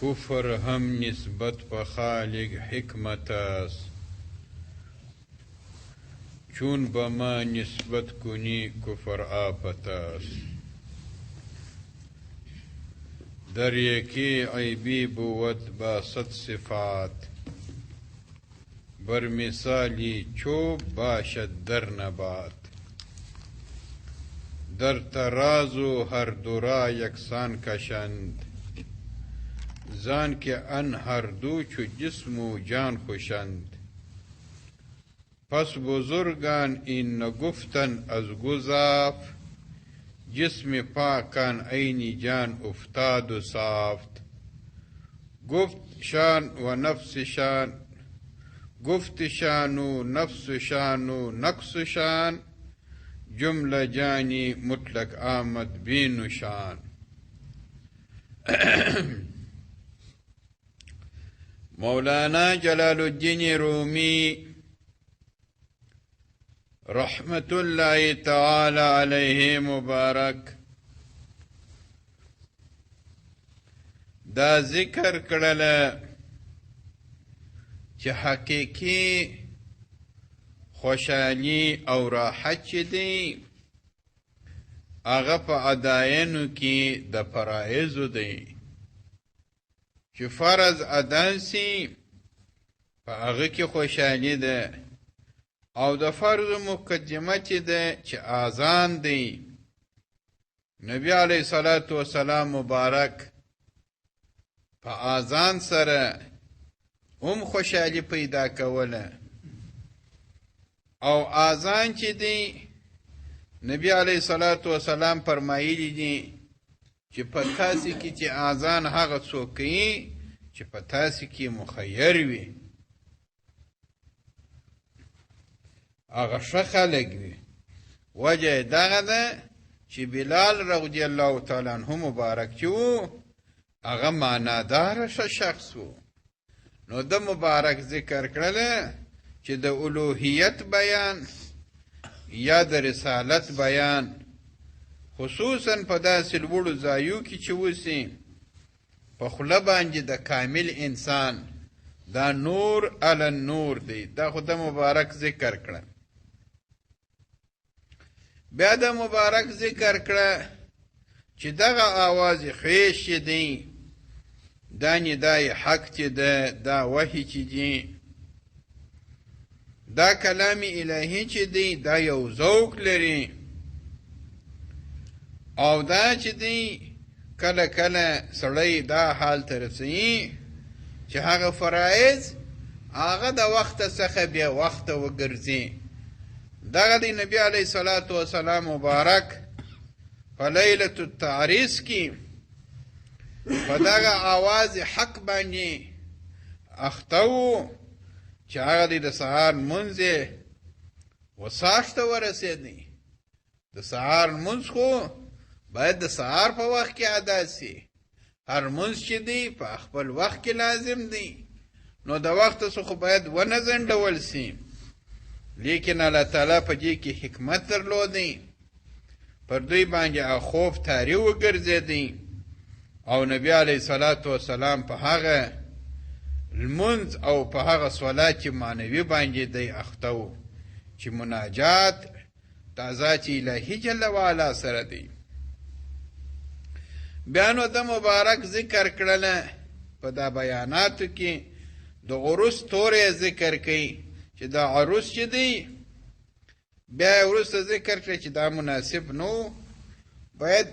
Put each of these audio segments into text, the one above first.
کفر هم نسبت په خالق حکمت است چون به ما نسبت کنی کفر آفت است در یکی عیبی بود با صد صفات بر مثالی چوب باشد در نبات در ترازو هر دو را یکسان کشند زان که ان هر دو چو جسم و جان خوشند پس بزرگان این نگفتن از گزاف جسم پاکان عین جان افتاد و صافت گفتشان و نفسشان و نقصشان جمله جانی مطلق آمد بینشان مولانا جلال الدین رومی رحمت الله تعالی علیه مبارک دا ذکر کړل چې حقیقی خوشحالی او راحت چې دی هغه په اداینو کې د فرایضو دی چې فرض ادا سي په هغه کې خوشحالي ده او د فرض مقدمه چې ده چې اذان دی نبی علیه الصلاة والسلام مبارک په اذان سره هم خوشحالي پیدا کوله او اذان چې دی نبی علیه الصلاة والسلام فرمایلی دی چې په تاسې کې چې اذان هغه څوک کوي چې په تاسې کې مخیر وي هغه ښه خلک وي وجه یې دغه ده چې بلال رضی الله تعالی عنه مبارک چې و هغه معناداره ښه شخص و نو د مبارک ذکر کړله چې د الوهیت بیان یا د رسالت بیان خصوصا په داسې لوړو ځایو کې چې وسي په خوله باندې د کامل انسان دا نور علی النور دی دا خو د مبارک ذکر کړه بیا د مبارک ذکر کړه چې دغه آواز خیش دی دا ندای حق چې ده دا وحی چې دی دا کلام الهی چې دی دا یو ذوق لري او دا چې دی کله کله سړی دا حال ته رسوي چې هغه فرایض هغه د وخته څخه بیا وخته وګرځي دغه د نبی علیه الصلاة والسلام مبارک په لیلة التعریس کې په دغه آواز حق باندې اخته و چې هغه د سهار لمونځ یې وساښت ته ورسېدی د سهار لمونځ خو باید د سهار په وخت کې ادا سي هر لمونځ چې دی په خپل وخت کې لازم دی نو د وخت څخه باید ونه ځنډول سي لیکن الله تعالی په دې کې حکمت درلودی پر دوی باندې خوف تاری وګرځېدی او نبی علیه الصلاة والسلام په هغه لمونځ او په هغه صلات چې معنوي باندې دی اخته و چې مناجات د ذات الهي جل وعلا سره دی بیا نو د مبارک ذکر کړله په دا بیاناتو کې د عروس تورې ذکر کوي چې دا عروس چې دی بیا وروسته ذکر کړی چې دا مناسب نو باید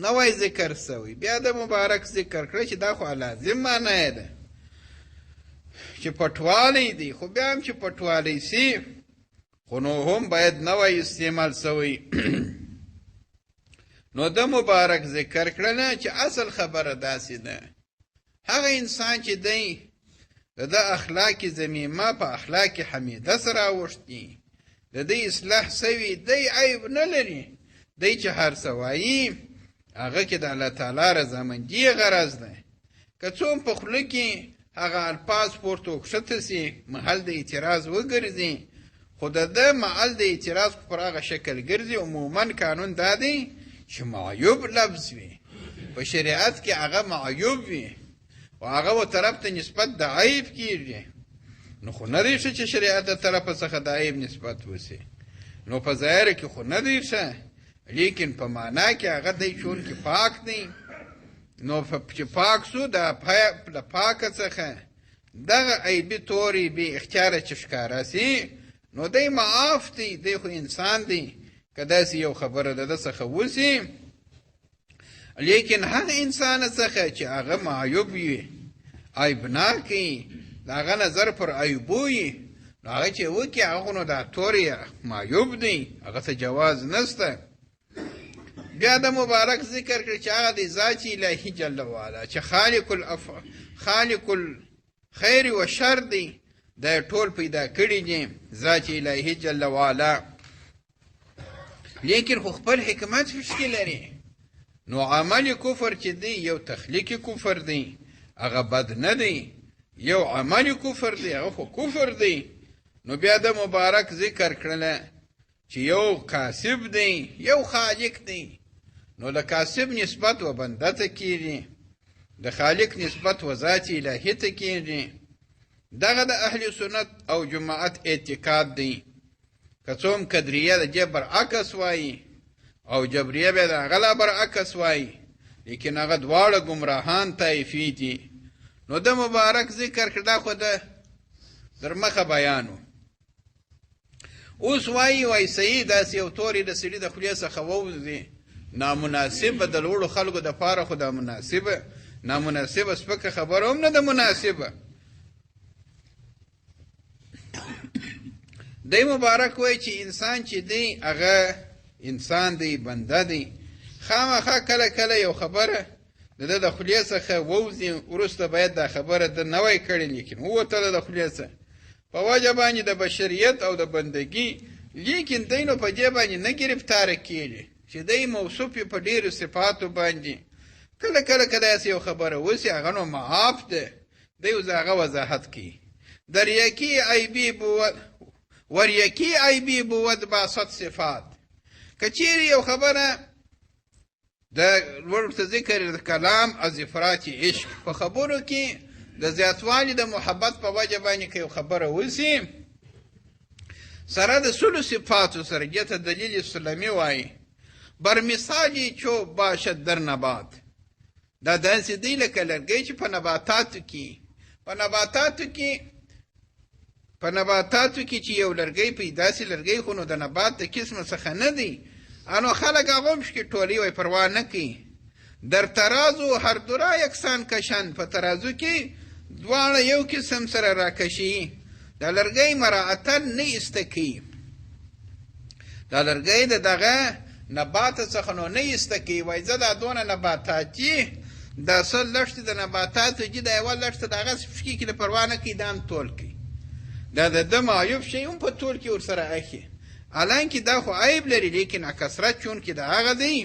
نوی ذکر سوی بیا د مبارک ذکر کړی چې دا خو لازم معنی ده چې پټوالی دی خو بیا هم چې پټوالی سي خو نو هم باید نوی استعمال سوی نو د مبارک ذکر کړل چې اصل خبره داسې ده هغه انسان چې دی د اخلاق ذمیمه په اخلاق حمیده سره اوښتي د دې اصلاح سوي دی عیب نه لري دی چې هر څه وایي هغه کې د الله تعالی رضامندي غرض ده که څوم په خوله کې هغه الفاظ پورته وکښته سي محل د اعتراض وګرځي خو د ده محل د اعتراض پر هغه شکل ګرځي عموما قانون دا دی چې معیوب لفظ وي په شریعت کې هغه معیوب وي خو هغه و طرف ته نسبت د عیب کېږي، نو خو نه دی ښه چې شریعت د طرفه څخه د عیب نسبت وسي. نو په ظاهره کې خو نه دی ښه، لیکن په معنا کې هغه دی چونکې پاک دی، نو چې پاک سو د پاکه څخه دغه عیبي تورې بې اختیاره چې ښکاره سي، نو دی معاف دی، دی خو انسان دی که داسې یو خبره د ده څخه وسي. لیکن هغه انسان څخه چې هغه معیوب وي، عیبناک وي، د هغه نظر پر عیبو وي، نو هغه چې وکړي هغه خو نو دا تورې معیوب دی، هغه ته جواز نسته. بیا د مبارک ذکر کړي چې هغه د ذات الهي جل وعلا چې خالق الخیر و شر دی، دا ټول پیدا کړي دي ذات الهي جل وعلا، لیکن خو خپل حکمت پشکې لري. نو عمل کفر چې دی یو تخلیقي کفر دی، هغه بد نه دی، یو عمل کفر دی، هغه خو کفر دی. نو بیا د مبارک ذکر کړله چې یو کاسب دی یو خالق دی، نو د کاسب نسبت و بنده ته کېږي، د خالق نسبت و ذات الهي ته کېږي. دغه د اهل سنت او جماعت اعتقاد دی. که څوم قدریه د دې برعکس وایي او جبریه بیا د هغه لا برعکس وایي، لیکن هغه دواړه ګمراهان طایفې دي. نو د مبارک ذکر کړه دا خو د در مخه بیانو. اوس وایي صحیح داسې یو تورې د سړي د خولې څخه ووځي، نامناسبه د لوړو خلکو دپاره خو دا نامناسبه سپکه خبره هم نه ده مناسبه. دی مبارک وایي چې انسان چې دی هغه انسان دی، بنده دی، خامخا کله کله یو خبره د ده د خولې څخه ووځي، وروسته باید دا خبره ده نه وای کړې، لیکن ووتله د خولې څخه په وجه باندې د بشریت او د بندګي، لیکن دی نو په دې باندې نه ګرفتاره کېږي چې دی موصوف په ډېرو صفاتو باندې. کله کله که داسې یو خبره وسي هغه نو معاف ده، دی اوس هغه وضاحت کوي. وریکی عیبی بود باست صفات. که چیرې یو خبره د ورته ذکر د کلام از افراط عشق په خبرو کې د زیاتوالي د محبت په وجه باندې که یو خبره وسي سره د سلو صفاتو سره دې ته دلیل اسلامي وایي. بر مثالی چو باشد در نبات، دا داسې دی لکه لرګی چې په نباتاتو کې چې یو لرګی پیدا سي، لرګی خو نو د نبات د قسمه څخه نه دی، انو خلک هغه هم شکې ټولې وایي پروا نه کوي. در ترازو هر دو را یکسان کشن، په ترازو کې دواړه یو قسم سره راکشي، دا لرګی مراعتا نه ایسته کوي، دا لرګی د دغه نبات څخه نو نه ایسته کوي. وایي زه دا دونه نباتات دي، دا څه لښتې د نباتاتو دي، دا یوه لښته د هغه پشکې کې د پروا نه کوي، دا هم تول کوي، دا د ده معیوب شی هم په تول کې ورسره اخي، حالانکې دا خو عیب لري، لیکن کثرت چونکې د هغه دی.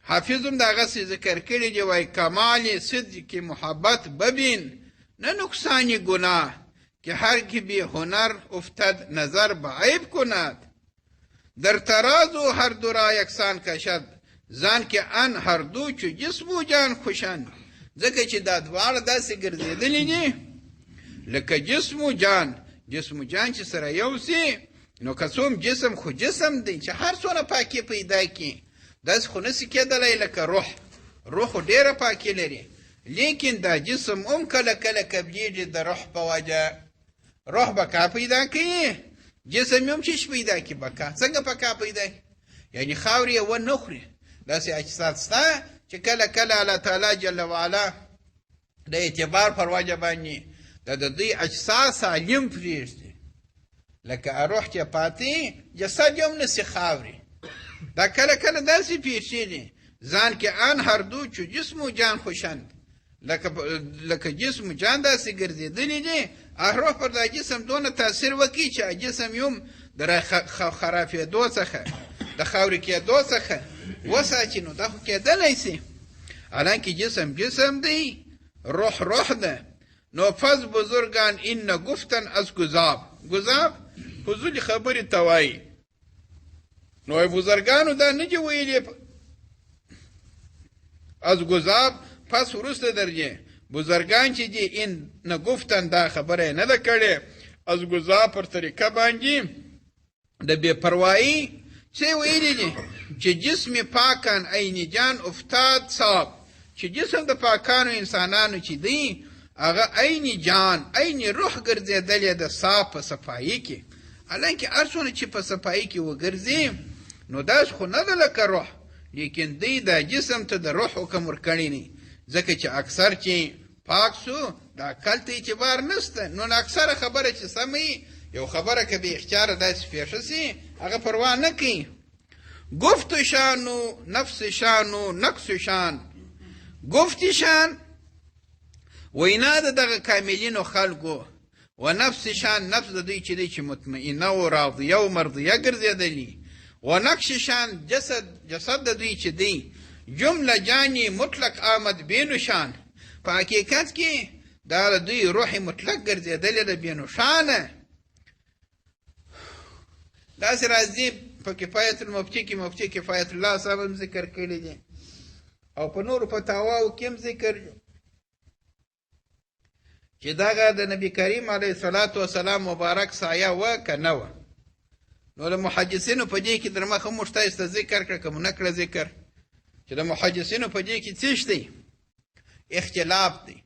حافظ هم د هغسې ذکر کړي دي، وایي کمال صدق محبت ببین نه نقصان گناه، که هر که بی هنر افتد نظر به عیب کند. در ترازو هر دو را یکسان کشد، زان که ان هر دو چو جسم و جان خوشند. ځکه چې دا دواړه داسې ګرځېدلي دي لکه جسم و جان چې سره یو سي، نو که څوم جسم خو جسم دی چې هر څونه پاکي پیدا کړي، داسې خو نسي کېدلی لکه روح خو ډېره پاکي لري، لیکن دا جسم هم کله کله کبلیږي د روح په وجه. روح بقا پیدا کوي، جسم هم چې پیدا کړي بقا. څنګه بقا پیدا کړي؟ یعنی خاورې یې ونه خوري. داسې اجساد شته چې کله کله الله تعالی جل وعلا د اعتبار پر وجه باندې د دوی اجساد سالم پرېږدي، لکه روح چې پاتې جسد هم نسي خاوري. دا کله کله داسې پیښېږي، ځان کې ان هر دو چو جسم و جان خوشند، لکه جسم و جان داسې ګرځېدلي دي، روح پر دا جسم دونه تاثیر وکړي چې جسم یې هم د خرابېدو څخه د خاورې کېدو څخه وساتي. نو دا خو کېدلی سي، حالانکې جسم دی، روح ده. نو پس بزرگان این نگفتن از گذاب فضول خبری توایی. نو بزرگانو دا نجی ویلی از گذاب، پس ورسته درجه بزرگان چې دي این نه گفتن دا خبره نه ده کړې از گذا پر طریقه باندې د بے پروایی څه ویلي دي چې جسم پاکان عین جان افتاد صاحب چې جسم د پاکانو انسانانو چې دی هغه عین جان عین روح ګرځېدلې د صاف په صفایي کې حالانکه هر څونه چې په صفایي کې وګرځي نو داس خو نه ده لکه روح لیکن دی دا جسم ته د روح حکم ورکړی نه ځکه چې اکثر چې پاک سو دا عقل ته اعتبار نسته نو اکثره خبره چې سمې یو خبره که بې اختیاره داسې پېښه سي هغه پروا نه کوي گفت شان و نفس شان و نقص شان گفت شان وینا د دغه کاملینو خلکو و نفس شان نفس د دوی چې دی چې مطمئنه و راضیه و مرضیه ګرځېدلي و نقش شان جسد د دوی چې دی جمله جانی مطلق آمد بینشان په حقیقت کې دا د دوی روح مطلق ګرځېدلې ده بینشانه داسې راځي په کفایت المفتی کې مفتی کفایت الله صاحب هم ذکر کړی دی او په نورو فتاواو کې هم ذکر چې دغه د نبی کریم علیه الصلاة والسلام مبارک سایه وه که نه وه نو د محدثینو په دې کې در مخه موږ تاسو ته ذکر کړه که مو نه کړه ذکر چې د محدثینو په دې کې څه دی اختلاف دی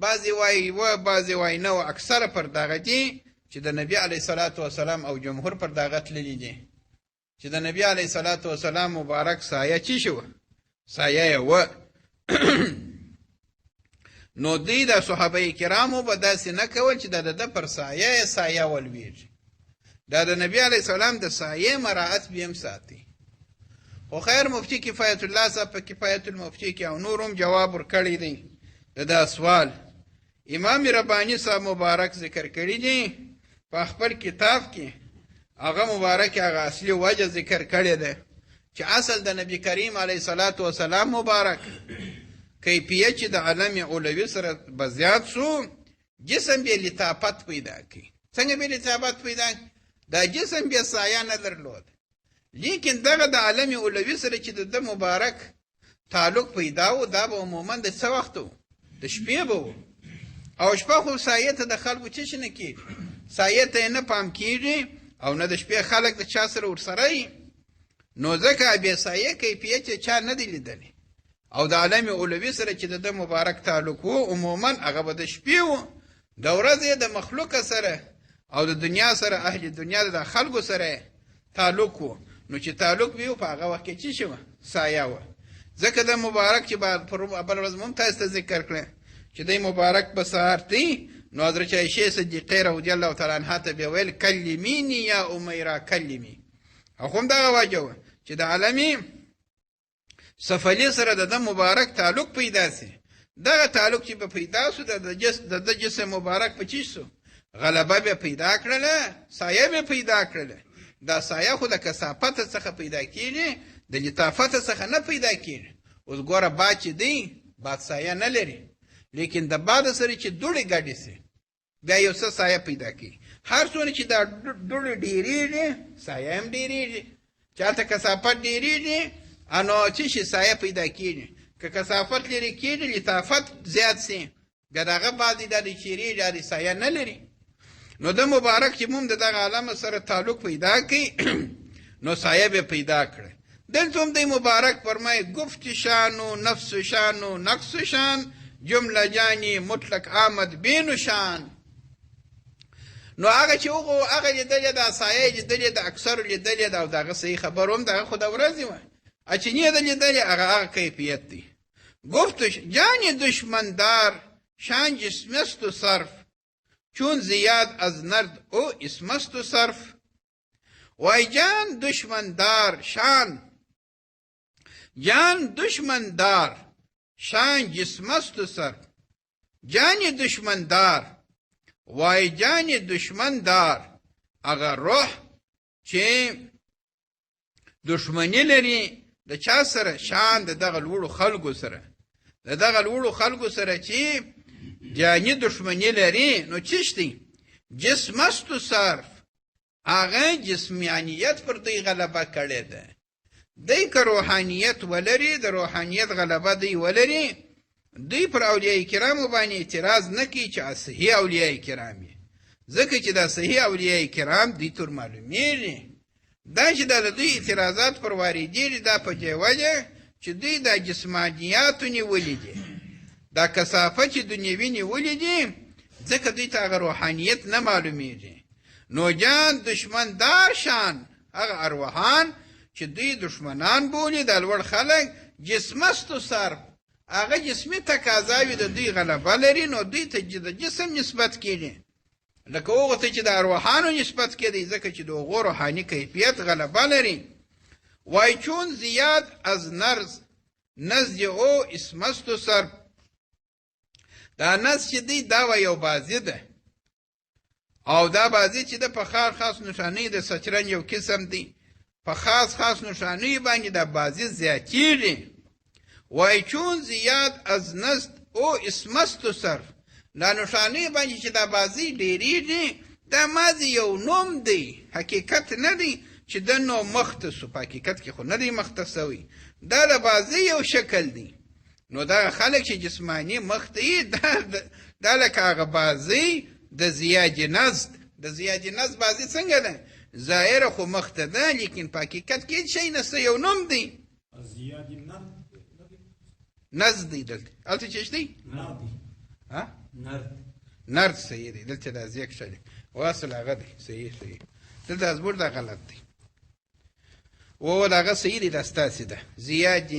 بعضې وایي و بعضې وایي نه و اکثره پر دغه دي چې د نبی علیه الصلاة والسلام او جمهور پر دغه تللي دي چې د نبی علیه الصلاة والسلام مبارک سایه څه شوه سایه یې وه نو دوی د صحابه کرامو به داسې نه کول چې د ده پر سایه سایه ولویږي دا د نبی علیه السلام د سایه مراعت به هم ساتي خو خیر مفتی کفایت الله صاحب په کفایت المفتی کې او نور هم جواب ورکړی دی د دا سوال امام ربانی صاحب مبارک ذکر کړی دی په خپل کتاب کې هغه مبارک هغه اصلي وجه ذکر کړی دی چې اصل د نبی کریم علیه الصلاة والسلام مبارک کیفیت چې د عالم علوي سره به زیات سو جسم به لطافت پیدا کوي څنګه به لطافت پیدا دا جسم به سایه نه درلود لیکن دغه د عالم علوي سره چې د مبارک تعلق پیدا و دا به عموما د څه وخت و د شپې به و او شپه خو سایه ته د خلکو څه نه کېږي سایه ته نه پام کېږي او نه د شپې خلک د چا سره ورسره نو ځکه بې سایه کیفیت چا نه دی لیدلی او د عالم علوي سره چې د مبارک تعلق و عموما هغه به د شپې و د ورځې د مخلوق سره او د دنیا سره اهل دنیا د خلکو سره تعلق و نو چې تعلق وي په هغه وخت کې څه شوه سایه وه ځکه د مبارک چې بل ورځ مو تاسو ته ذکر کړی چې دی مبارک به سهار دی نو حضرت عایشې صدیقې رضی الله تعالی عنها ته به ویل کلمیني یا امیرا کلمی او خو هم دغه وجه وه چې د عالمي سفلي سره د مبارک تعلق پیدا سي دغه تعلق چې به پیدا سو د جسم مبارک په چی سو غلبه به پیدا کړله سایه به پیدا کړله دا سایه خو د کثافت څخه پیدا کیږي د لطافت څخه نه پیدا کیږي اوس ګوره باد چې دی باد سایه نه لري لیکن د باد سره چې دوړې ګډې سي بیا یو څه سایه پیدا کوي هر څونه چې دا دوړې ډېرېږي سایه هم ډېرېږي چاته کثافت ډېرېږي انو چې شي سایه پیدا کیږي که کثافت لري کیږي لطافت زیات سي بیا دغه بعضې دا د چیرې دا د سایه نه لري نو د مبارک چې موږ د دغه عالم سره تعلق پیدا کوي نو سایه به پیدا کړه دلته هم د مبارک فرمایي گفت شان و نفس شان و نقص شان جمله جانی مطلق آمد بین شان نو هغه چې هغه لیدلې د سایه لیدلې د اکثرو لیدلې او دغه صحیح خبر هم دغه خو د ورځې وه اچه نیه د لیدلې هغه کیفیت دی گفت جانی دشمندار شان جسم است و صرف چون زیاد از نرد او اسم است و صرف وای جان دشمندار جان دشمندار شان جسم است و صرف جان دشمندار وای جان دشمندار اگر روح چې دشمنی لري د چا سره شان د دغه لوړو خلکو سره د دغه لوړو خلکو سره چې جانی دشمنی لري نو چشتی جسم است و صرف هغه جسمانیت پر دوی غلبه کړې ده دی که روحانیت ولري د روحانیت غلبه دی ولري دوی پر اولیاء کرامو باندې اعتراض نه کوي چې صحیح اولیاء کرام یې، ځکه چې دا صحیح اولیاء کرام دوی تر معلومیږي. دا چې دا د دوی اعتراضات پر واردېږي دا په دې وجه چې دوی دا جسمانیاتو نیولي دي، دا کثافت چې دنیوي نیولي دي، ځکه دوی ته هغه روحانیت نه معلومیږي. نو جان دشمندار شان هغه ارواحان چې دوی دشمنان بولي د لوړ خلک، جسمستو صرف هغه جسمي تقاضاوي د دوی غلبه لري، نو دوی ته د جسم نسبت کېږي، لکه هغو ته چې د ارواحانو نسبت کېدی، ځکه چې د هغو روحاني کیفیت غلبه لري. وای چون زیاد از نزد او اسمستو صرف، دا نز چې دی دا و یو بازی ده، او دا بازی چې ده په خاص نشانی د سچرن یو قسم دی، په خاص نشانی باندې دا بازی زیاتیږي. وای چون زیاد از نزد او اسمستو صرف، دا نشانی باندې چې دا بازی ډیریږي، دا مازی یو نوم دی، حقیقت نه دی چې د نو مختصو، په حقیقت کې خو نه دی مختصوي، دا د بازی یو شکل دی. نو دا خلک چې جسمانی مخ ته دا لکه هغه بازی د زیاد نزد، د زیاد نزد بازی څنګه ده؟ ظاهره خو مخ ته ده، لیکن په حقیقت کې شی نسته، یو نوم دی. زیاد نزد دی دلته، هلته چې دی نرد صحیح دی، دلته دا زیک شلی واصل هغه دی صحیح، دلته ازبور دا غلط دی، و دا هغه صحیح دی، دا ستاسې ده زیاد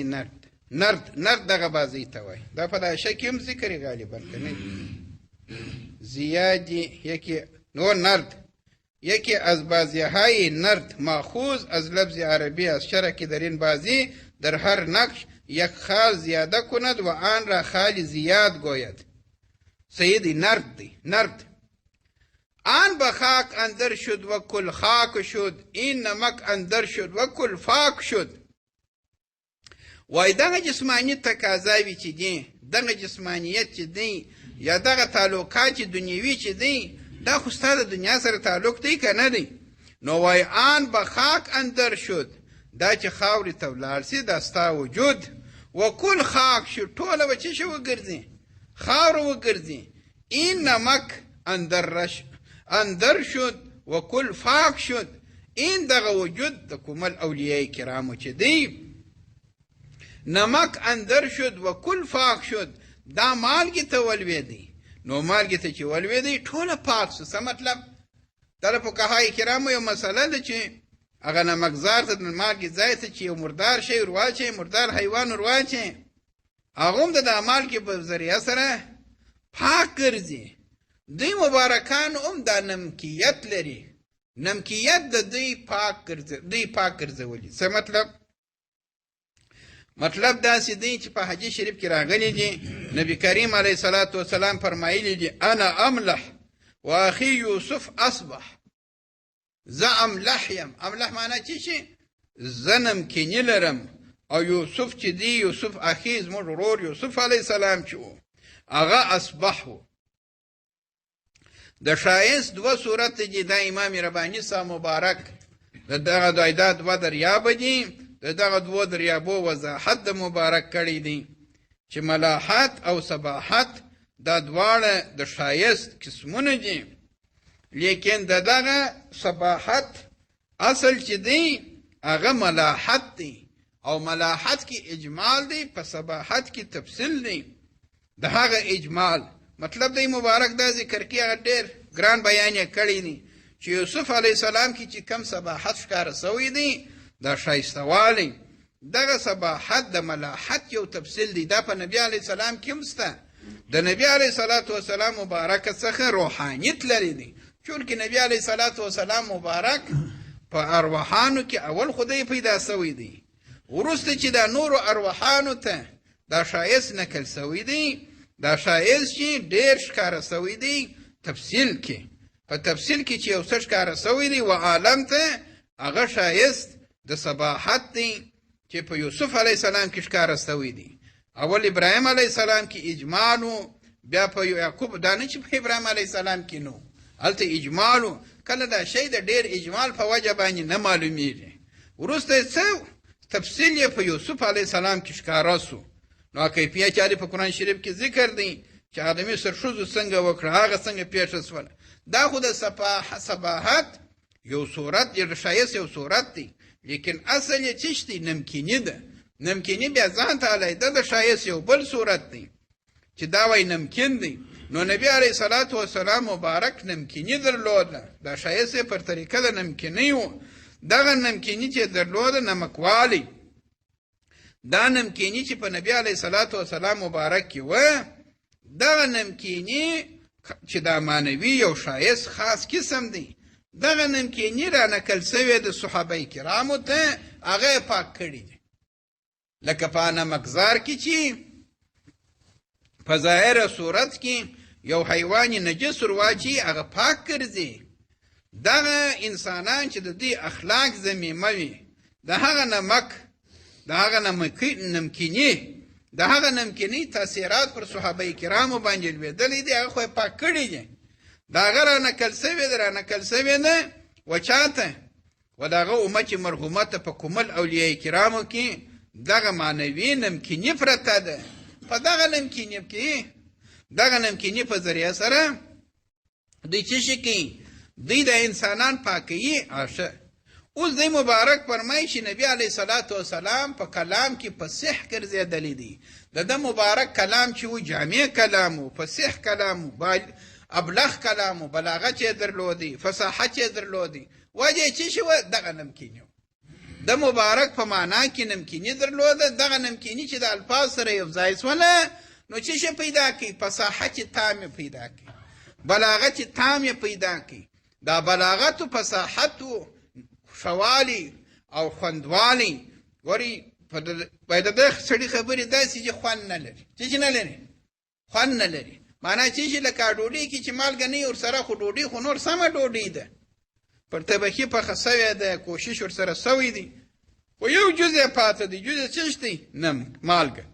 نرد دغه بازی ته وای. دا په دا شک هم ذکر غالبا کنه زیادی یکی نو نرد یکی از بازی های نرد ماخوذ از لفظ عربی از شرک در این بازی در هر نقش یک خال زیاده کند و آن را خال زیاد گوید. سیدی نرد دی نرد. آن به خاک اندر شد و کل خاک شد، این نمک اندر شد و کل فاک شد. وای دغه جسمانی تقاضاوي چې دي، دغه جسمانیت چې دی، یا دغه تعلقات چې دنیوي چې دی، دا خو ستا د دنیا سره تعلق دی که نه دی؟ نو وای آن به خاک اندر شد، دا چې خاورې ته ولاړ سي دا ستا وجود، و کل خاک شد، ټوله به څه شي وګرځي؟ خاوره وګرځي. این نمک اندر شد و کل فاک شد، این دغه وجود د کومل اولیاء کرامو چې دی، نمک اندر شد و کل فاک شد، دا مالګې ته ولوېدی، نو مالګې ته چې ولوېدی ټوله پاک شو. څه مطلب؟ دا د فقهای کرامو یو مسله ده چې هغه نمکزار ته د مالګې ځای ته چې یو مردار شی ور واچوې، مردار حیوان ور واچوې، هغه هم د دا مالګې په ذریعه سره پاک ګرځي. دوی مبارکان هم دا نمکیت لري، نمکیت د دوی پاک ګرځولي. څه مطلب؟ مطلب داسې دی چې په حدیث شریف کې راغلی دی، نبی کریم علیه الصلاة والسلام فرمایلی دی انا املح و اخی یوسف اصبح. زه املح یم، املح معنی چی شي؟ زه نمکیني لرم، او یوسف چې دی، یوسف اخی زموږ ورور یوسف علیه السلام چې و هغه اصبح و. د ښایست دوه صورت دی، دا امام رباني صاحب مبارک د دغه دا دوه دریابه دي، د دغه دوه دریابو وضاحت د مبارک کړی دی چې ملاحت او صباحت دا دواړه د ښایست قسمونه دي، لیکن د دغه صباحت اصل چې دی هغه ملاحت دی، او ملاحت کې اجمال دی، په صباحت کې تفصیل دی. د هغه اجمال مطلب دی مبارک دا ذکر کې هغه ډېر ګران بیان یې کړی دی چې یوسف علیه السلام کې چې کم صباحت ښکاره سوی دی دا ښایستوالی، دغه صباحت د ملاحت یو تفصیل دی، دا په نبی علیه السلام کې هم شته. د نبی علیه الصلاة والسلام مبارکه څخه روحانیت لري دی، چونکې نبی علیه الصلاة والسلام مبارک په ارواحانو کې اول خدای پیدا سوی دی، وروسته چې دا نورو ارواحانو ته دا ښایست نقل سوی دی، دا ښایست چې ډېر ښکاره سوی دی تفصیل کې، په تفصیل کې چې یو څه ښکاره سوی دی و عالم ته، هغه ښایست د صباحت دی چې په یوسف علیه السلام کې ښکاره سوی دی. اول ابراهیم علیه السلام کې اجمال و، بیا په یعقوب، دا نه چې په ابراهیم علیه السلام کې نو، هلته اجمال و. کله دا شی د ډېر اجمال په وجه باندې نه معلومیږي، وروسته څه تفصیل یې په یوسف علیه السلام کې ښکاره سو. نو کیفیت چا په قرآن شریف کې ذکر دی چې آدمي سرښځو څنګه وکړه هغه څنګه پیښه سوله دا خو د صباحت یو صورت د ښایست یو صورت دی لیکن اصل یې څه دی نمکیني ده نمکیني بیا ځان ته علیحده د ښایست یو بل صورت دی چې دا وایي نمکین دی نو نبی علیه صلات وسلام مبارک نمکیني درلوده دا ښایست یې پر طریقه د نمکینۍ و دغه نمکیني چې درلوده نمکوالی دا نمکینی چې په نبی علیه صلات وسلام مبارک کې وه دغه نمکینی چې دا معنوي یو ښایست خاص قسم دی دغه نمکینی را نقل سوی د صحابه کرامو ته هغه یې پاک کړي دي لکه په نمکزار کې چې په ظاهره صورت کې یو حیوان نجس ورواچي هغه پاک ګرځي دغه انسانان چې د دې اخلاق ذمیمه وي د هغه نمک د هغه نمکیني تاثیرات پر صحابه کرامو باندې لوېدلي دي هغه خو یې پاک کړي دي د هغه را نقل سوی ده و چاته و د هغه امت مرحومه ته په کومل اولیای کرامو کې دغه معنوي نمکیني پرته ده په دغه نمکیني په ذریعه سره دوی څه شي کوي دوی د انسانان پاکوي اوس دی مبارک فرمایي چې نبی علیه صلات وسلام په کلام کې فصیح ګرځېدلی دی د ده مبارک کلام چې و جامع کلام و فصیح کلام و ابلغ کلام و بلاغت یې درلودی فصاحت یې درلودی وجه یې څه شي وه دغه نمکیني و د مبارک په معنا کې نمکیني درلوده دغه نمکیني چې د الفاظ سره یو ځای سوله نو څه شی پیدا کوي فصاحت تام پیدا کوي بلاغت تام پیدا کوي دا بلاغت و فصاحت و شوالی او خوندوالی ګوري باید د سړي خبرې داسې چې خوند نه لري چې نه لري خوند نه لري معنا چې لکه ډوډۍ کې چې مالګه نه ورسره خو ډوډۍ خو نور سمه ډوډۍ ده پر طبقې پخه سوې ده کوشش ورسره سوی دی خو یو جزء پاته دی جزء څه دی مالګه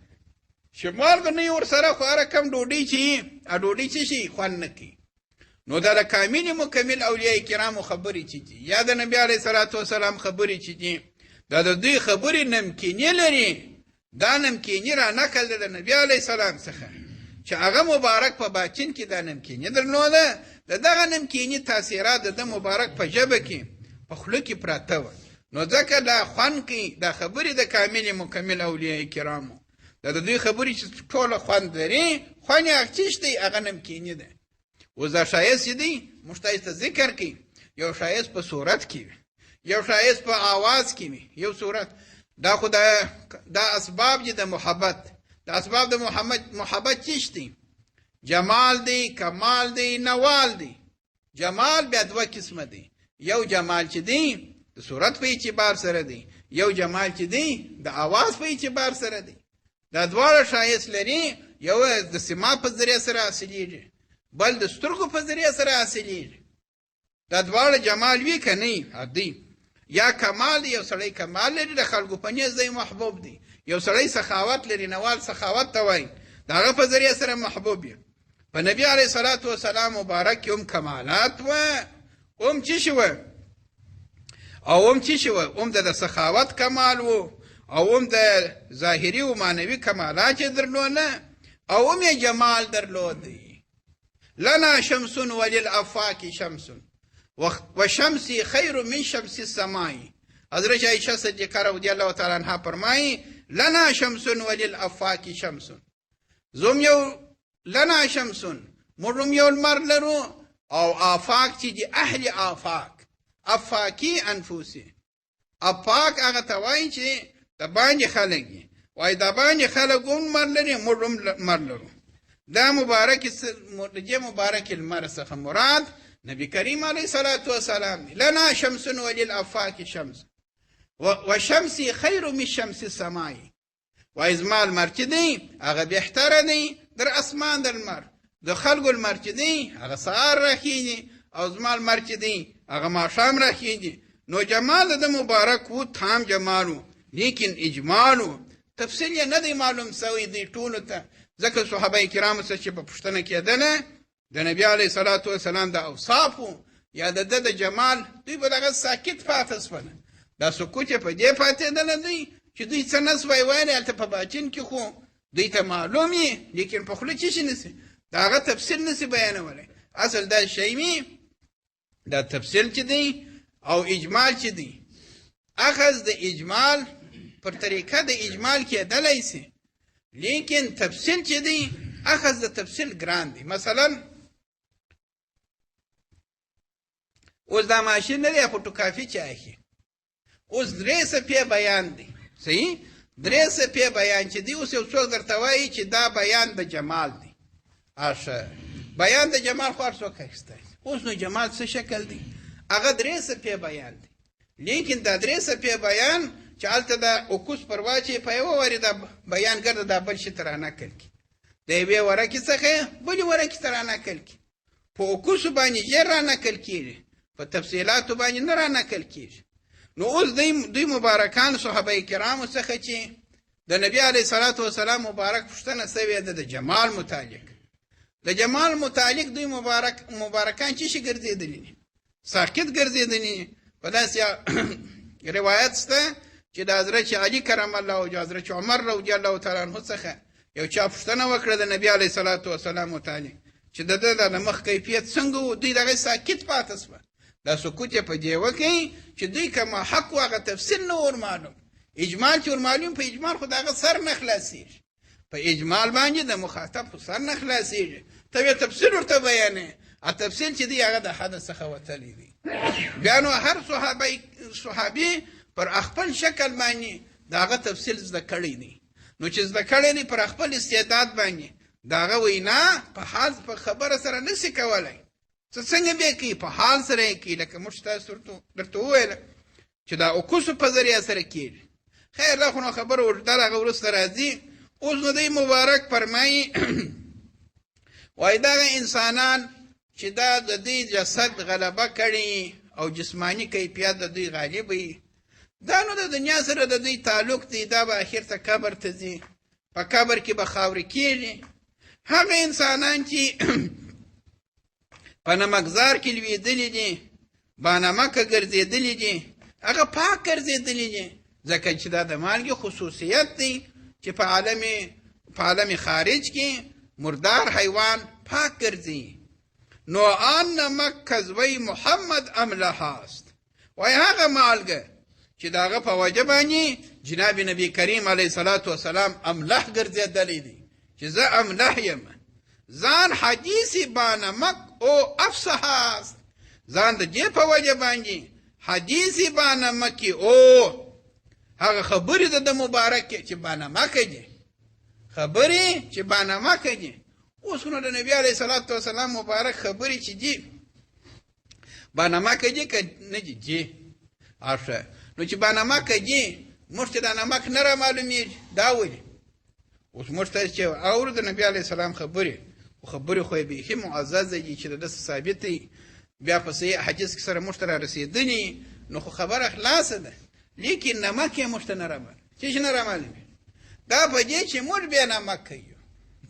چې مالګه نه ورسره خو هره کم ډوډۍ چې ډوډۍ څه شي خوند نه کوي نو دا د کامل مکمل اولیاء کرامو خبرې چې دي یا د نبی علیه صلات وسلام خبرې چې دي دا د دوی خبرې نمکیني لري دا نمکیني را نقل ده د نبی علیه السلام څخه چې هغه مبارک په باطن کې دا نمکیني درلوده د دغه نمکیني تاثیرات د مبارک په ژبه کې په خوله کې پراته وه نو ځکه دا خوند کوي دا خبرې د کامل مکمل اولیاء کرامو دا د دوی خبرې چې ټوله خوند لري خوند یې هغه څه دی هغه نمکیني ده اوس دا ښایست دی موږ تاسو ته ذکر کوي یو ښایست په صورت کې وي یو ښایست په آواز کې وي یو صورت دا خو دا اسباب دي د محبت د اسباب د محبت څه دي جمال دی کمال دی نوال دی جمال بیا دوه قسمه دی یو جمال چې دی د صورت په اعتبار سره دی یو جمال چې دی د آواز په اعتبار سره دی دا دواړه ښایست لري یو د سما په ذریعه سره حاصلیږي بل د سترګو په ذریعه سره حاصلیږي دا دواړه جمال وي که نه عادي یا کمال دی یو سړی کمال لري د خلکو په نزد دی محبوب دی یو سړی سخاوت لري نوال سخاوت ته وایي د هغه په ذریعه سره محبوب وي په نبی علیه صلات وسلام مبارک کې هم کمالات وه هم څه شي وه او هم څه شي وه هم د سخاوت کمال و او هم د ظاهري و معنوي کمالات یې درلوده او هم یې جمال درلودی لنا شمس وللافاق شمس وشمسی خیر من شمس السماء حضرت عائشہ صدیقہ رضی اللہ تعالی عنها فرمایي لنا شمس وللافاق شمس زوم یو لنا شمس مرم یو لمر لرو او آفاق چې دی اهل آفاق افاقی انفوسی افاق هغه ته وایي چې د باندې خلک دي وایي د باندې خلک هم لمر لري مرم لمر لرو دا مبارک المر څخه مراد نبی کریم علیه الصلاة والسلام لنا شمس وللافاق شمس وشمسی خیر من شمس السماء وایي زما لمر چې دی هغه بهتره دی در اسمان در لمر د خلکو لمر چې دی هغه سهار راخیږي او زما لمر چې دی هغه ماښام راخیږي نو جمال د مبارک و تام جمالو لیکن اجمالو تفصیل یې نه دی معلوم سوی دی ټولو ته ځکه صحابه کرامو څخه چې په پوښتنه کېدله د نبی علیه صلات وسلام د اوصافو یا د ده د جمال دوی به دغه ساکت پاته شوله دا سکوت یې په دې پاتېدله دوی چې دوی څه نه سوی ویلی هلته په باطن کې خو دوی ته معلوم یې لیکن په خوله څه شي نسي د هغه تفصیل نسي بیانولی اصل دا شی وي دا تفصیل چې دی او اجمال چې دی اخذ د اجمال پر طریقه د اجمال کېدلی سي لیکن تفصیل چې دی اخذ د تفصیل ګران دی مثلا اوس دا ماشین نه دی فوټوکاپي چې اخلي اوس 3 صفحې بیان دی صحیح 3 صفحې بیان چې دی اوس یو څوک درته وایي چې دا بیان د جمال دی اشه بیان د جمال خو هر څوک اخیستی اوس نو جمال څه شکل دی هغه 3 صفحې بیان دی لیکن دا 3 صفحې بیان چې هلته د اوکوس پر واچي په یوه ورې دا بیان ګرده دا بل شي ته رانقل کړي د یوې ورقې څخه بلې ورقې ته رانقل کړي په اوکوسو باندې ژر رانقل کېږي په تفصیلاتو باندې نه رانقل کېږي نو اوس دوی مبارکان صحابه کرامو څخه چې د نبي علیه صلات وسلام مبارک پوښتنه سوې ده د جمال متعلق د جمال متعلق دوی مبارکان څه شي ګرځېدلي دي ساکت ګرځېدلي په داسې روایت شته چې د حضرت علي کرم الله وجهه حضرت عمر رضی الله تعالی عنه څخه یو چا پوښتنه وکړه د نبي علیه صلات وسلام متعلق چې د ده د مخ کیفیت څنګه و دوی دغه ساکت پاتې سوه دا سکوت یې په دې وکړي چې دوی که ما حق و هغه تفصیل نه ور معلوم اجمال چې ور معلوم په اجمال خو د هغه سر نه خلاصېږي په اجمال باندې د مخاطب خو سر نه خلاصېږي ته بیا تفصیل ورته بیانې تفصیل چې دی هغه د حد څخه وتلی دی بیا نو هر صحابي پر خپل شکل باندې د هغه تفصیل زده کړی دی نو چې زده کړی دی پر خپل استعداد باندې د هغه وینا په حال په خبره سره نسي کولی څه څنګه بیا کوي په حال سره یې کوي لکه موږ تاسو درته وویله چې دا اوکوسو په ذریعه سره کېږي خیر دا خو نو خبره اوږده د هغه وروسته راځي اوس نو دی مبارک فرمایي وایي دغه انسانان چې دا د دوی جسد غلبه کړي او جسماني کیفیت د دوی غالب وي دا نو د دنیا سره د دوی تعلق دی دا به اخر ته قبر ته ځي په قبر کې به خاورې کېږي هغه انسانان چې په نمکزار کې لوېدلي دي بانمکه ګرځېدلي دي هغه پاک ګرځېدلي دي ځکه چې دا د مالګې خصوصیت دی چې په عالم خارج کې مردار حیوان پاک ګرځي نو آن نمک کذوی محمد امله هاست وایي هغه مالګه چې د هغه په وجه باندې جناب نبی کریم علیه صلات وسلام امله ګرځېدلی دی چې زه امله یم ځان حدیث بانمک او افصح است ځان د دې په وجه باندې حدیث بانمکي او هغه خبرې د مبارک چې بانمکه دي خبرې چې بانمکه دي اوس نو د نبی علیه صلات وسلام مبارک خبرې چې دي بانمکه دي که نه دي ارشه نو چې بانمکه دي موږ ته د نمک نه را معلومیږي دا ولې اوس موږ ته چې اورو د نبی علیه السلام خبرې خو یې بیخي معززه دي چې د داسې ثابت دی بیا په صحیح حدیث کې سره موږ ته را رسېدلي نو خو خبره خلاصه ده لیکن نمک یې موږ ته نه رامعلوم څه شي نه رامعلومېږي دا په دې چې موږ بیا نمک کوو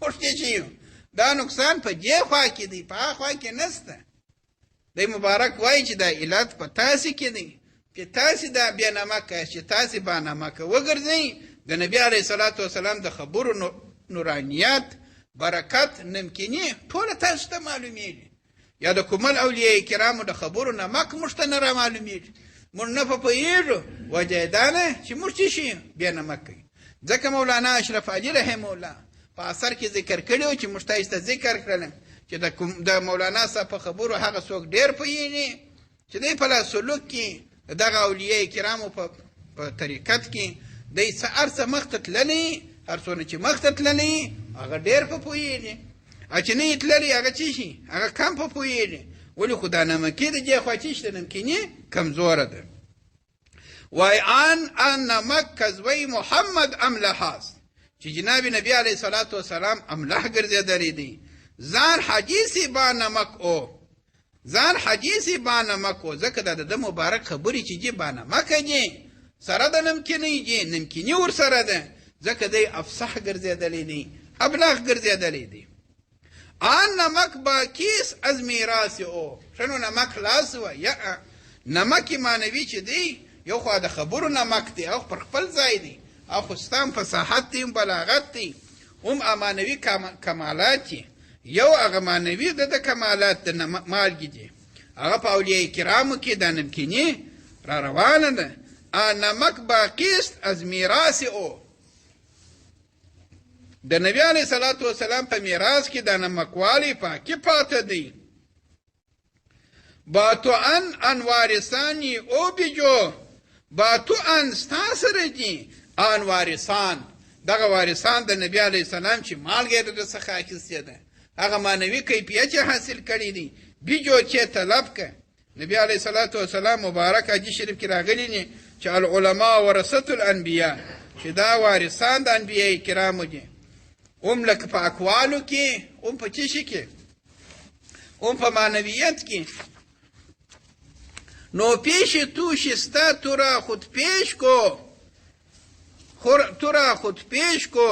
موږ چې یو دا نقصان په دې خوا کې دی په هغه خوا کې نشته دی مبارک وایي چې دا علت په تاسې کې دی چې تاسې دا بیا نمک چې تاسې با نمک وګرځئ د نبي علیه صلات وسلام د خبرو نورانیت برکت نمکني ټوله تاسو ته معلومیږي یا د کومل اولیاء کرامو د خبرو نمک موږ ته نه را معلومیږي موږ نه پوهېږو وجه یې دا ده چې موږ څه شي بیا نمک کوي ځکه مولانا اشرف علي رحمه الله په اثر کې ذکر کړی و چې موږ تاسو ته ذکر کړل چې د مولانا صاحب په خبرو هغه څوک ډېر پوهېږي چې دی په سلوک کې دغه اولیاء کرامو په طریقت کې دی څه هر څه مخته تللی هر څونه چې مخته تللی هغه ډېر په پوهېږي او چې نه یې تللی هغه څه شي هغه کم په پوهېږي ولې خو دا نمکي د دې خوا چې شته نمکني کمزوره ده وای ان نمک کذوی محمد امله هاست چې جناب نبی علیه صلات وسلام امله ګرځېدلی دی ځان حدیث با نمک او ځان حدیث با نمک او ځکه دا د مبارک خبرې چې دي با نمکه دي سره د نمکنۍ دي نمکني ورسره ده ځکه دی افصح ګرځېدلی دی ابلغ ګرځېدلی دی آن نمک با کیس از میراث او شنو نمک خلاص و یا نمک معنوي چې دی یو خو د خبرو نمک دی او پر خپل ځای دی او خو ستان فصاحت دی بلاغت دی هم معنوي کمالات دي. یو هغه معنوي د کمالات د مالګې دي، هغه په اولیاء کرامو کې دا نمکیني را روانه ده. نمک باقی است از میراث او. د نبی علیه الصلاة والسلام په میراث کې د نمکوالی پاکي پاته دی. باتو ان وارثانی او بجو، باتو ان ستا سره دي ان وارثان، دغه وارثان د نبی علیه السلام چې مالګې د څخه اخیستې ده، هغه معنوي کیفیت چې حاصل کړی دی بجو چې طلب که. نبی علیه الصلاة والسلام مبارک حدیث شریف کې راغلی دی چې العلماء ورثة الانبیاء، چې دا وارثان د انبیاء کرامو دي. هم لکه په اقوالو کې، هم په چه شي کې، هم په معنویت کې. نو پیش تو شسته تو را خود پیش کو، تو را خود پیش کو،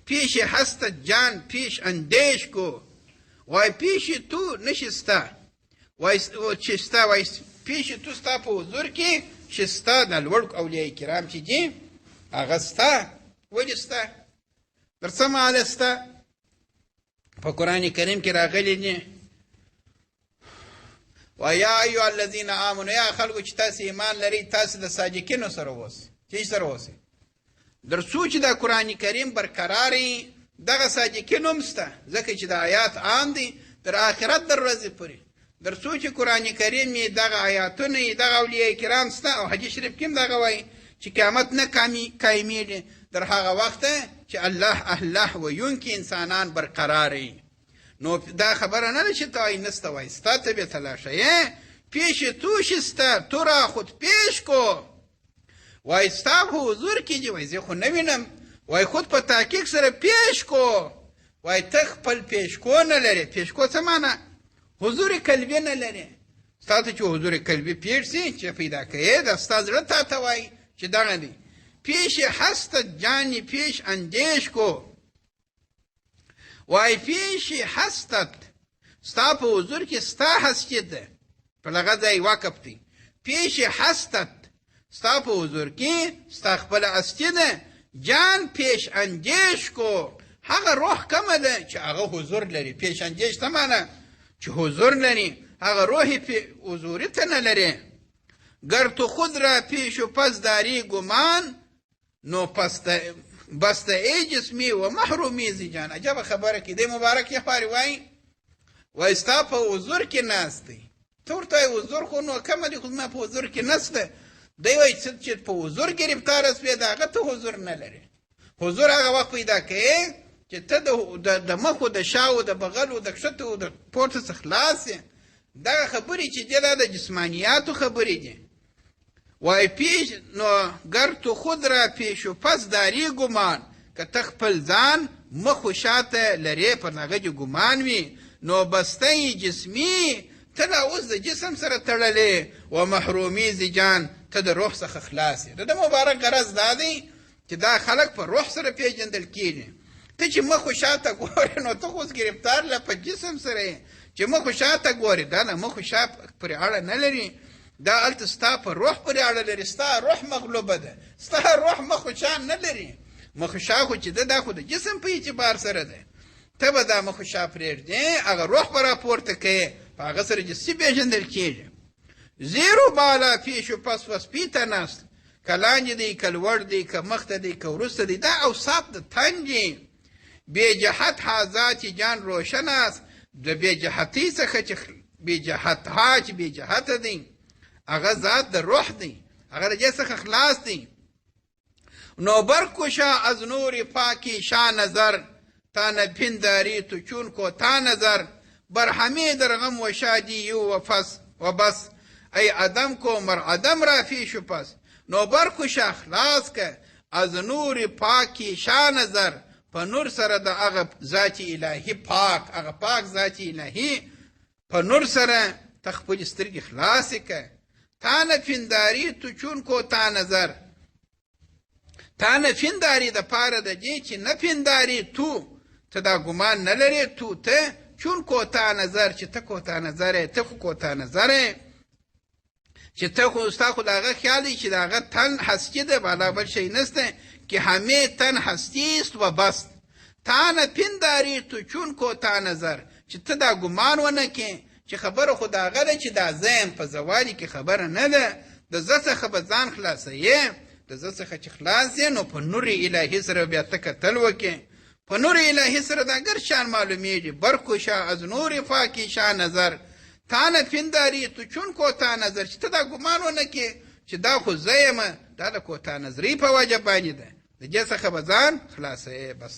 پیش هست جان پیش اندیش کو. وای پیش تو نشسته، وای شسته، وای پیش تو ستا په حضور کې شسته. د لوړ اولیاء کرام چې دي هغه سته. ولې سته؟ در څه معنی سته؟ په قرآن کریم کې راغلی دي ویا ایها الذین آمنوا، یا خلکو چې تاسې ایمان لرئ تاسې د صادقینو سره اوسئ. چې سره اوسئ؟ در څو چې د قرآن کریم برقراري دغه صادقین هم سته، ځکه چې د آیات عام دي تر آخرت در ورځې پورې. در څو چې قرآن کریم یې دغه آیاتونه یې دغه اولیاء کرام سته، او حدیث شریف کې هم دغه وایي چې قیامت نه قایمیږي در هغه وخته چې الله ویونکي انسانان برقراري. نو دا خبره نه ده چې ته وایي نسته، وایي ستا ته بې تلاشه پیش تو شسته، تو را خود پیش کو. وایي ستا په حضور کې دي، وایي زه خو نه وینم، وایي خود په تحقیق سره پیش کو. وایي ته خپل پیش کو نه لرې. پیش کو څه معنی؟ حضور قلبي نه لرې. ستا ته چې حضور قلبي پیش سي چې پیدا کوې، دا ستا زړه تا ته وایي چې دغه دی. پیش هست جانی پیش اندیش کو. وای پیش هستت، ستا په حضور کې ستا هستی ده، په لغه ځای وقف دی. پیش هستت، ستا په حضور کې ستا خپل هستی ده. جان پیش اندیش کو، هغه روح کومه ده چې هغه حضور لري. پیش اندیش څه معنی؟ چې حضور لري، هغه روح حضوری ته نه لري. گر تو خود را پیش و پس داری گمان، نو بسته ای جسمی و محرومی زی جان. عجب خبره کې دی مبارک یې پاری وای ستا په حضور کې ناستی، تو ورته حضور خو نو کمه دی، خو ما په حضور کې نسته. دی وایي چې په حضور ګرفتاره سوې، د هغه ته حضور نه لري. حضور هغه وخت پیدا کوې چې ته د مخو د شاو د بغلو د کښتو د پورته څخه خلاص یې. دغه خبرې چې دی دا د جسمانیاتو خبرې دي. وای پیش نو گر تو خود را پیش و پس داری گمان، که ته خپل ځان مخ و شاته لرې، په هغه کې ګمان وي، نو بسته جسمي ته لا اوس د جسم سره تړلې، و محرومي ز جان ته د روح څخه خلاص یې. د مبارک غرض دا دی چې دا خلک په روح سره پیژندل کېږي. ته چې مخ و شاته ګورې نو ته خو اوس ګرفتار له په جسم سره یې. چې مخ و شاته ګورې دا نه مخ و شا پورې اړه نه لري، دا هلته ستا په روح پورې اړه لري. ستا روح مغلوبه ده، ستا روح مخ و شا نه لري. مخ و شا خو چې ده دا خو د جسم په اعتبار سره ده. ته به دا مخ و شا پرېږدې، هغه روح به راپورته کوې، په هغه سره جسي پېژندل کېږي. زیرو بالا پیش و پس پیته نست، که لاندې دی که لوړ دی که مخته دی که وروسته دی. دا اوصاف د تن دي. بې جهت حاضات جان روشن است، د بې جهتۍ څخه چې بې جهت ها چې بې جهته دی هغه ذات د روح دی، هغه د جسم څخه خلاص دی. نو برکشا از نور پاکی شا نظر، تا نپنداری تو چون کو تا نظر. بر همه در غم و شادی یو و بس، ای عدم کو مر عدم را پیش و پس. نو برکشا خلاص که از نور پاکی شا نظر، په نور سره د هغه ذات الهي پاک، هغه پاک ذات الهي په نور سره ته خپلې سترګې خلاصې که. تا نپنداری تو چون کو تا نظر، تا نپنداری د پاره د دې چې نپنداری تو، ته دا ګمان نه لرې، تو ته چون کو تا نظر، چې ته کو تا نظر یې، ته خو کو تا نظر یې، چې ته خو ستا خو د هغه خیال دی چې د هغه تن هستی ده، بالا بل شی نسته، که همه تن هستی است و بس. تا نه پنداری تو چون کوتا نظر چې ته دا ګمان ونه کې چې خبره خو د هغه ده چې دا زه یم په زوالي کې خبره نه ده د زه څخه به ځان خلاصوې د زه څخه چې خلاص یې نو په نور الهي سره بیا ته کتل وکې په نور الهي سره دا ګر شان معلومیږي برکو شاه از نور فاکی شاه نظر تا نه پنداری تو چون کوتا نظر چې ته دا ګمان ونه کې چې دا خو زه یم دا د کوتا نظري په وجه باندې ده د دې څخه به ځان خلاصوې بس